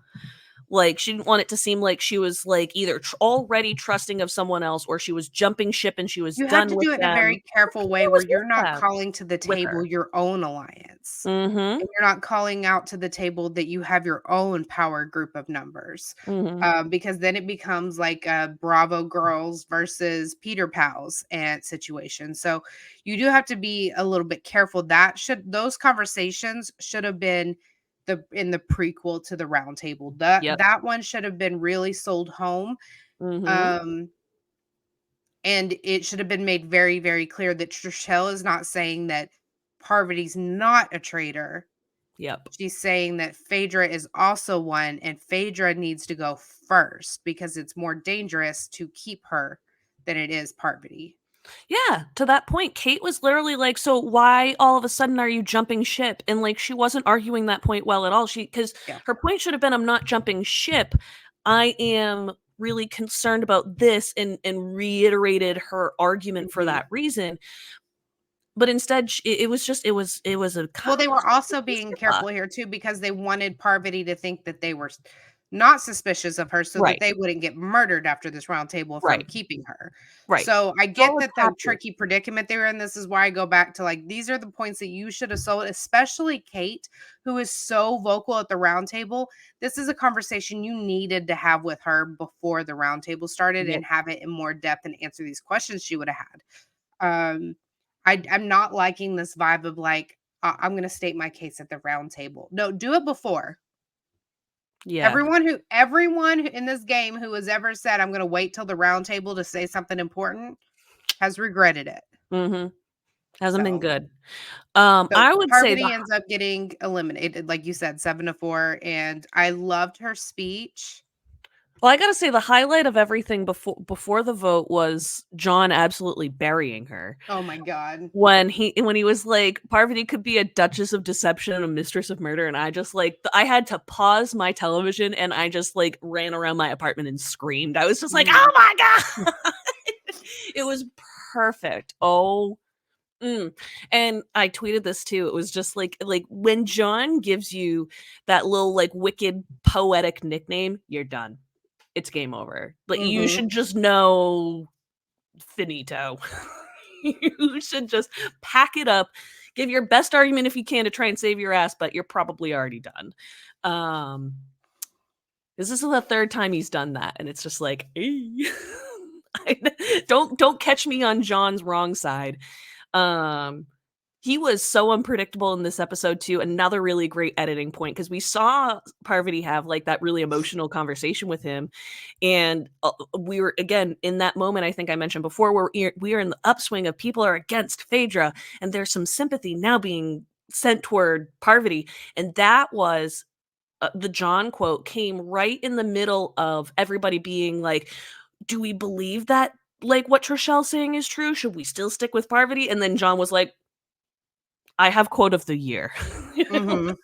Like, she didn't want it to seem like she was, like, either already trusting of someone else or she was jumping ship and she was You have done to with do it in a them. very careful way It where was you're with not them, calling to the with table her. your own alliance. Mhm, And you're not calling out to the table that you have your own power group of numbers. mhm. Because then it becomes like a Bravo girls versus Peter Pals and situation. So you do have to be a little bit careful. Those conversations should have been in the prequel to the round table. Yep. That one should have been really sold home. Mhm. Um, and it should have been made very, very clear that Trishelle is not saying that Parvati's not a traitor. Yep. She's saying that Phaedra is also one, and Phaedra needs to go first because it's more dangerous to keep her than it is Parvati. Yeah, to that point, Kate was literally like, "So why all of a sudden are you jumping ship?" And, like, she wasn't arguing that point well at all. Because Yeah. her point should have been, "I'm not jumping ship. I am really concerned about this," and reiterated her argument for Mhm. that reason. But instead, sh it was just it was a kind Well, they of were also a being skip up. careful here too because they wanted Parvati to think that they were not suspicious of her so that Right, they wouldn't get murdered after this round table from right, keeping her. right. So I All get a that the tactic. tricky predicament they were in. This is why I go back to like these are the points that you should have sold, especially Kate, who is so vocal at the round table. This is a conversation you needed to have with her before the round table started Yep. and have it in more depth and answer these questions she would have had. Um, I'm not liking this vibe of like, I'm going to state my case at the round table. No, do it before. Yeah. Everyone in this game who has ever said I'm going to wait till the round table to say something important has regretted it. Mhm. Hasn't been So, good. so I would say the Parvati ends up getting eliminated, like you said, 7-4, and I loved her speech. Well, I gotta say the highlight of everything before the vote was John absolutely burying her. Oh my god. When he was like, "Parvati could be a Duchess of Deception and a Mistress of Murder," and I just, like I had to pause my television, and I just, like, ran around my apartment and screamed. I was just like, "Oh Mhm. my god!" It was perfect. Oh, and I tweeted this too. It was just like, when John gives you that little, like, wicked poetic nickname, you're done. It's game over. Like, you Mhm. should just know finito. You should just pack it up, give your best argument if you can to try and save your ass, but you're probably already done. Um, this is the third time he's done that, and it's just like, don't catch me on John's wrong side. Um, he was so unpredictable in this episode too. Another really great editing point because we saw Parvati have like that really emotional conversation with him, and we were again in that moment. I think I mentioned before where we are in the upswing of people are against Phaedra, and there's some sympathy now being sent toward Parvati, and that was the John quote came right in the middle of everybody being like, "Do we believe that?" Like what Trishelle's saying is true? Should we still stick with Parvati? And then John was like, I have quote of the year. You know? Mhm.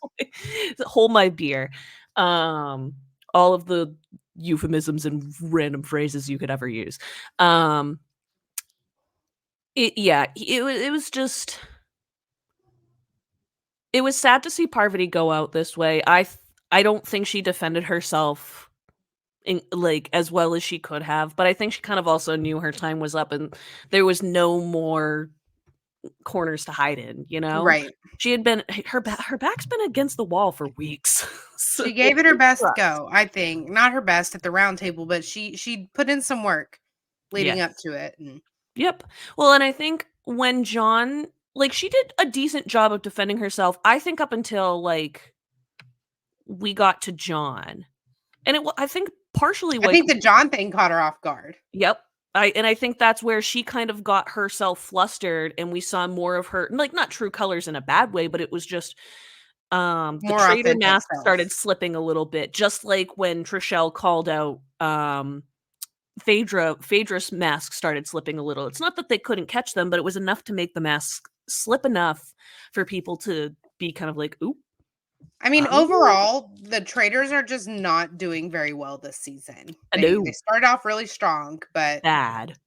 Hold my beer. Um, all of the euphemisms and random phrases you could ever use. It was just, it was sad to see Parvati go out this way. I don't think she defended herself like as well as she could have, but I think she kind of also knew her time was up and there was no more corners to hide in, you know? Right. She had been her back's been against the wall for weeks. So She gave it her best sucks. go, I think. Not her best at the round table, but she put in some work leading up Yes. to it. And Yep. Well, and I think when John, like, she did a decent job of defending herself, I think up until, like, we got to John. And I think partially, I like, think the John thing caught her off guard. yep. I think that's where she kind of got herself flustered and we saw more of her, like, not true colors in a bad way, but it was just the More traitor authentic mask self. started slipping a little bit, just like when Trishelle called out Phaedra's mask started slipping a little. It's not that they couldn't catch them, but it was enough to make the mask slip enough for people to be kind of like, "Oop." I mean, Um, overall, the Traitors are just not doing very well this season. They no, started off really strong, but bad.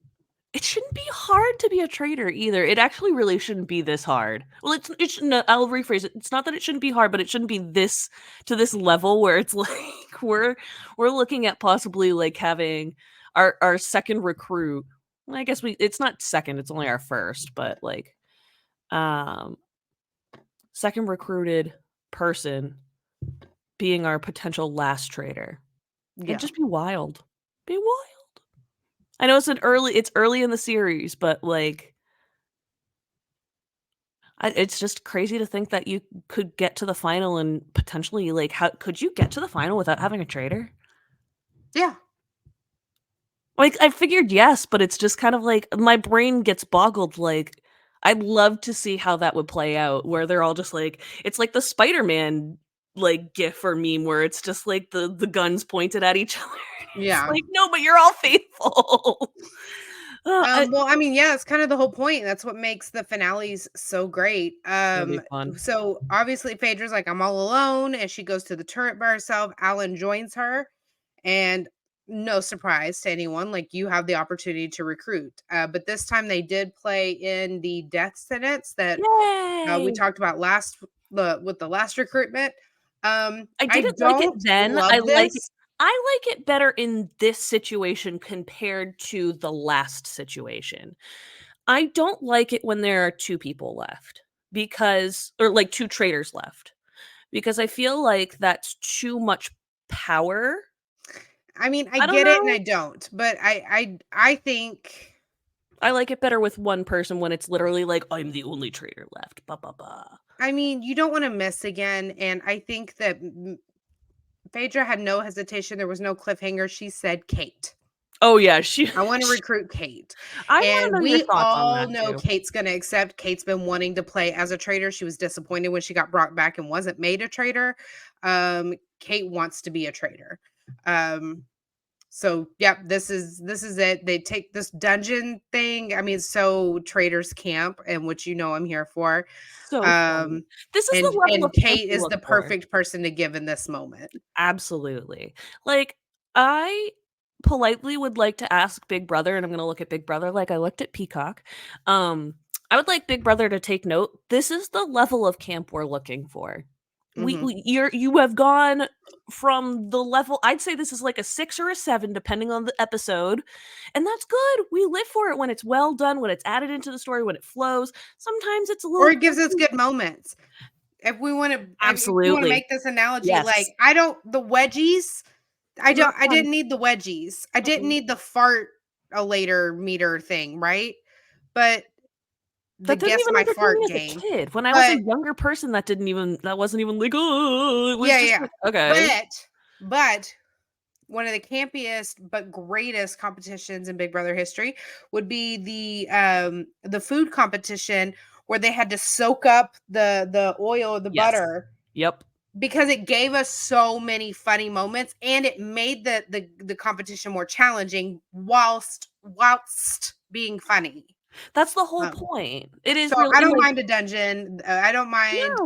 It shouldn't be hard to be a traitor either. It actually really shouldn't be this hard. Well, it shouldn't, I'll rephrase it. It's not that it shouldn't be hard, but it shouldn't be this to this level where it's like we're looking at possibly like having our second recruit. Well, I guess it's not second, it's only our first, but like um second recruited person being our potential last traitor. It'd yeah. just be wild. Be wild. I know it's early in the series, but like it's just crazy to think that you could get to the final and potentially like how could you get to the final without having a traitor? Yeah. Like I figured yes, but it's just kind of like my brain gets boggled. Like I'd love to see how that would play out, where they're all just like it's like the Spider-Man like gif or meme where it's just like the guns pointed at each other. It's Yeah. like no, but you're all faithful. Well, I mean, yeah, it's kind of the whole point. That's what makes the finales so great. It'll be fun. So obviously Phaedra's like, I'm all alone, and she goes to the turret by herself. Alan joins her, and no surprise to anyone, like you have the opportunity to recruit. But this time they did play in the death sentence that we Yay! talked about with the last recruitment. I I didn't like it don't then. love this. I like it better in this situation compared to the last situation. I don't like it when there are 2 people left because or like 2 traitors left because I feel like that's too much power. I mean, I I don't get it and know. I don't, but I think. I like it better with 1 person when it's literally like, "I'm the only traitor left." Ba ba ba. I mean, you don't wanna miss again, and I think that Phaedra had no hesitation, there was no cliffhanger, she said, "Kate. Oh, yeah, she I wanna recruit Kate." I wanna And know your we thoughts on all that know too. Kate's gonna accept. Kate's been wanting to play as a traitor, she was disappointed when she got brought back and wasn't made a traitor. Kate wants to be a traitor. Um, so, yep, this is it. They take this dungeon thing, I mean, so Traitors Camp, and which I'm here for. So funny. Um, This is the level and of camp Kate we is look the for. perfect person to give in this moment. Absolutely. Like, I politely would like to ask Big Brother, and I'm gonna look at Big Brother like I looked at Peacock. I would like Big Brother to take note. This is the level of camp we're looking for. Mhm. You have gone from the level I'd say this is like a 6 or a 7 depending on the episode, and that's good. We live for it when it's well done, when it's added into the story, when it flows. Sometimes it's a Or little it gives us clunky. good moments. If we wanna Absolutely. make this analogy, like, Yes. I don't the wedgies, Not I fun. didn't need the wedgies. I didn't Mm-mm. need the fart a later meter thing, right? But the That didn't guess even my entertain me fart as a game. kid. When I was a But younger person, that wasn't even like, "Oh," it was yeah, just yeah. like, "Okay." But one of the campiest but greatest competitions in Big Brother history would be the food competition where they had to soak up the oil or the Yes. butter Yep. because it gave us so many funny moments and it made the competition more challenging whilst being funny. That's the whole point. It is So really I and, don't like mind a dungeon. I don't mind,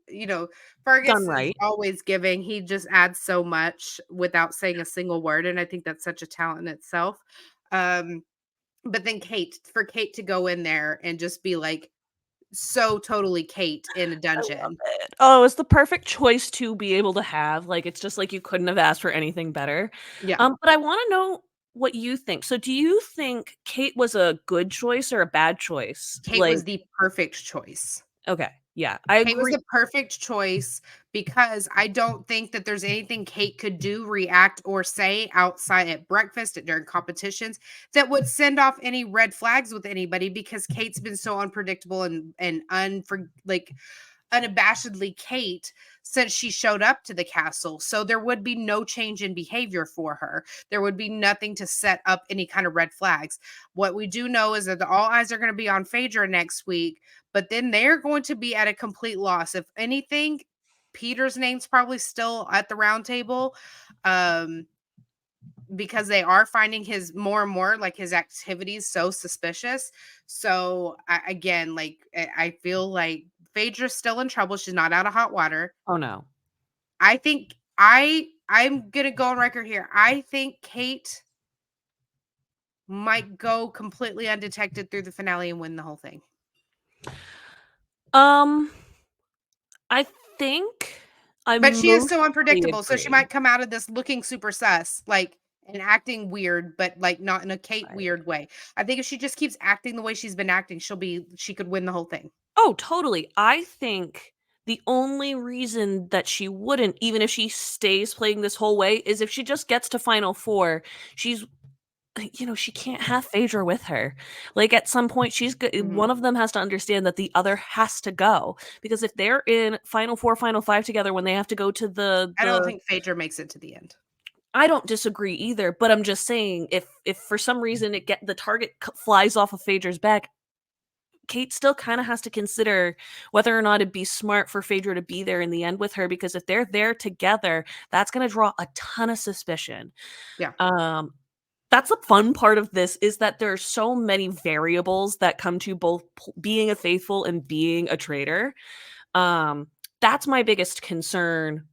no, Fergus done is right. always giving. He just adds so much without saying a single word, and I think that's such a talent in itself. Um, but then for Kate to go in there and just be like so totally Kate in a I love dungeon. it. Oh, it's the perfect choice to be able to have, like, it's just like you couldn't have asked for anything better. Yeah. But I wanna know what you think. So do you think Kate was a good choice or a bad choice? Kate Like was the perfect choice. okay, yeah, I Kate was agree. the perfect choice because I don't think that there's anything Kate could do, react, or say outside at breakfast during competitions that would send off any red flags with anybody because Kate's been so unpredictable and unabashedly Kate since she showed up to the castle. So there would be no change in behavior for her. There would be nothing to set up any kind of red flags. What we do know is that all eyes are going to be on Phaedra next week, but then they're going to be at a complete loss. If anything, Peter's name's probably still at the round table. Because they are finding his more and more like his activities so suspicious. So again, like I feel like Phaedra's still in trouble. She's not out of hot water. Oh, no. I think I'm gonna go on record here. I think Kate might go completely undetected through the finale and win the whole thing. Um, I think I But she is so mostly unpredictable. So she agree. might come out of this looking super sus, like and acting weird, but like not in a Kate Right. weird way. I think if she just keeps acting the way she's been acting, she could win the whole thing. Oh, totally. I think the only reason that she wouldn't, even if she stays playing this whole way, is if she just gets to Final Four, she's she can't have Phaedra with her. Like, at some point, Mhm. one of them has to understand that the other has to go, because if they're in Final Four, Final 5 together when they have to go to I don't the think Phaedra makes it to the end. I don't disagree either, but I'm just saying if for some reason the target flies off of Phaedra's back, Kate still kind of has to consider whether or not it'd be smart for Phaedra to be there in the end with her, because if they're there together, that's going to draw a ton of suspicion. Yeah. Um, that's the fun part of this, is that there are so many variables that come to both being a faithful and being a traitor. Um, that's my biggest concern,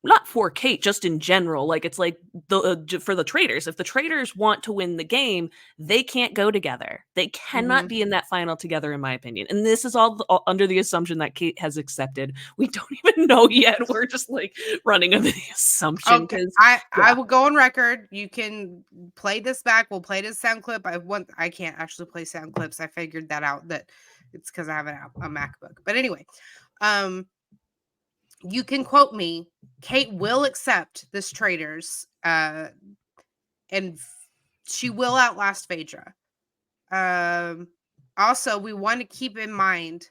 not for Kate, just in general. Like, it's like for the traders. If the traders want to win the game, they can't go together. They cannot Mhm. be in that final together, in my opinion. And this is all under the assumption that Kate has accepted. We don't even know yet. We're just like running under the assumption Okay. because I yeah, will go on record. You can play this back. We'll play this sound clip. I can't actually play sound clips. I figured that out that it's because I have a MacBook. But anyway, um, you can quote me. Kate will accept this traders, and she will outlast Phaedra. Um, Also, we want to keep in mind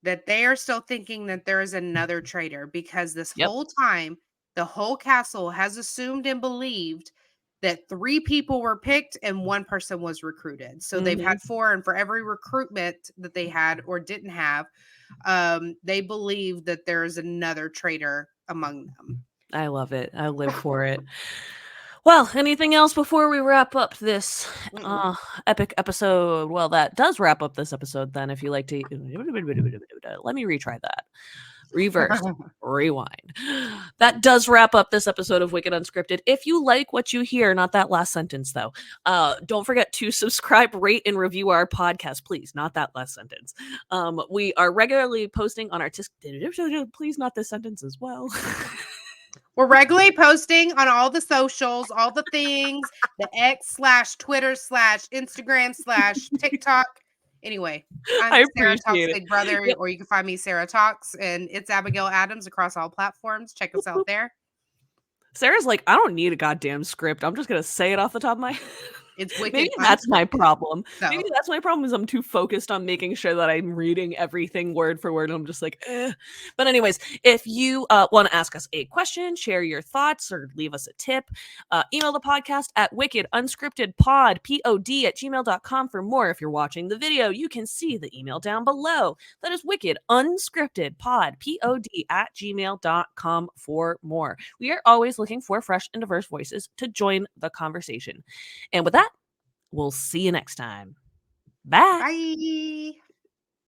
that they are still thinking that there is another traitor because this yep. whole time, the whole castle has assumed and believed that 3 people were picked and 1 person was recruited. So they've Hmm. had 4, and for every recruitment that they had or didn't have, they believe that there is another traitor among them. I love it. I live for it. Well, anything else before we wrap up this Mm-mm. epic episode? Well, that does wrap up this episode then. If you like to let me retry that. Reverse. Rewind. That does wrap up this episode of Wicked Unscripted. If you like what you hear, not that last sentence though, don't forget to subscribe, rate, and review our podcast, please. Not that last sentence. We are regularly posting on our please, not this sentence as well. We're regularly posting on all the socials, all the things, the X/Twitter/Instagram/TikTok. Anyway, I I'm Sarah Talks appreciate it. Big Brother, Yep. or you can find me Sarah Talks, and it's Abigail Adams across all platforms. Check us out there. Sarah's like, I don't need a goddamn script. I'm just gonna say it off the top of my It's maybe wicked that's my unscripted. problem. Maybe So that's my problem, is I'm too focused on making sure that I'm reading everything word for word. And I'm just like, eh. But anyways, if you want to ask us a question, share your thoughts, or leave us a tip, email the podcast at wickedunscriptedpod, P-O-D at gmail.com for more. If you're watching the video, you can see the email down below. That is wickedunscriptedpod, P-O-D at gmail.com for more. We are always looking for fresh and diverse voices to join the conversation. And with that, we'll see you next time. Bye. Bye.